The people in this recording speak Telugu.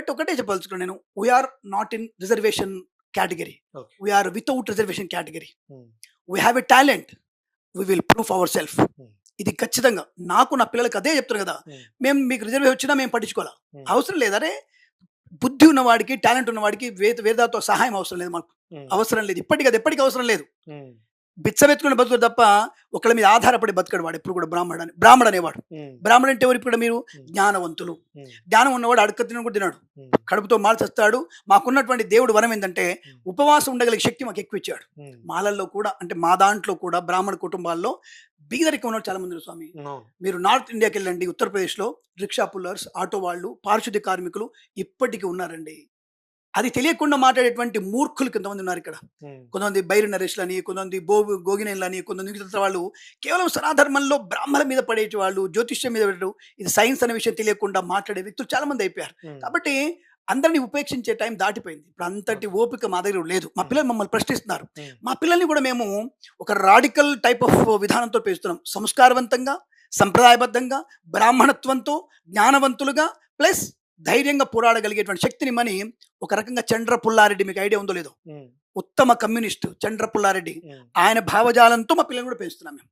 కాబట్టి ఒకటే చెప్పదలుచుకున్నాను నేను. We are not in reservation category. Okay. We are without reservation category. We have a talent. We will prove our self. ఇది ఖచ్చితంగా నాకు నా పిల్లలకి అదే చెప్తాను కదా. మేము మీకు రిజర్వేషన్ వచ్చినా మేము పట్టించుకోవాలా, అవసరం లేదు. అరే బుద్ధి ఉన్నవాడికి టాలెంట్ ఉన్నవాడికి వేదాతో సహాయం అవసరం లేదు, మనకు అవసరం లేదు. ఇప్పటికి అది ఎప్పటికీ అవసరం లేదు. బిచ్చబెత్తుకుని బతుకుడు తప్ప ఒకళ్ళ మీద ఆధారపడి బతకడు వాడు ఎప్పుడు కూడా. బ్రాహ్మణ అనేవాడు. బ్రాహ్మణ అంటే ఎవరు ఇప్పుడు మీరు? జ్ఞానవంతులు. జ్ఞానం ఉన్నవాడు అడుక్క తిన కూడా తినాడు, కడుపుతో మాల్చేస్తాడు. మాకున్నటువంటి దేవుడు వరం ఏంటంటే ఉపవాసం ఉండగలిగే శక్తి మాకు ఎక్కువ ఇచ్చాడు. మాలల్లో కూడా అంటే మా దాంట్లో కూడా బ్రాహ్మణ కుటుంబాల్లో బీదరికం ఉన్న చాలా మంది ఉన్నారు స్వామి. మీరు నార్త్ ఇండియాకి వెళ్ళండి, ఉత్తరప్రదేశ్లో రిక్షా పుల్లర్స్, ఆటో వాళ్ళు, పారిశుద్ధ్య కార్మికులు ఇప్పటికీ ఉన్నారండి. అది తెలియకుండా మాట్లాడేటువంటి మూర్ఖులు కొంతమంది ఉన్నారు ఇక్కడ. కొంతమంది బైరి నరేష్లని, కొంతమంది గోగినేళ్ళని, కొంతమంది మిగతా వాళ్ళు కేవలం సనాధర్మంలో బ్రాహ్మణ మీద పడేటి వాళ్ళు, జ్యోతిష్యం మీద పడేటు, ఇది సైన్స్ అనే విషయం తెలియకుండా మాట్లాడే వ్యక్తులు చాలా మంది అయిపోయారు. కాబట్టి అందరినీ ఉపేక్షించే టైం దాటిపోయింది. ఇప్పుడు అంతటి ఓపిక మా దగ్గర లేదు. మా పిల్లలు మమ్మల్ని ప్రశ్నిస్తున్నారు. మా పిల్లల్ని కూడా మేము ఒక రాడికల్ టైప్ ఆఫ్ విధానంతో పెంచుతున్నాం. సంస్కారవంతంగా, సంప్రదాయబద్ధంగా, బ్రాహ్మణత్వంతో, జ్ఞానవంతులుగా, ప్లస్ ధైర్యంగా పోరాడగలిగేటువంటి శక్తిని మని ఒక రకంగా చండ్ర పుల్లారెడ్డి, మీకు ఐడియా ఉందో లేదో, ఉత్తమ కమ్యూనిస్ట్ చండ్ర పుల్లారెడ్డి, ఆయన భావజాలంతో మా పిల్లల్ని కూడా పెంచుతున్నాం మేము.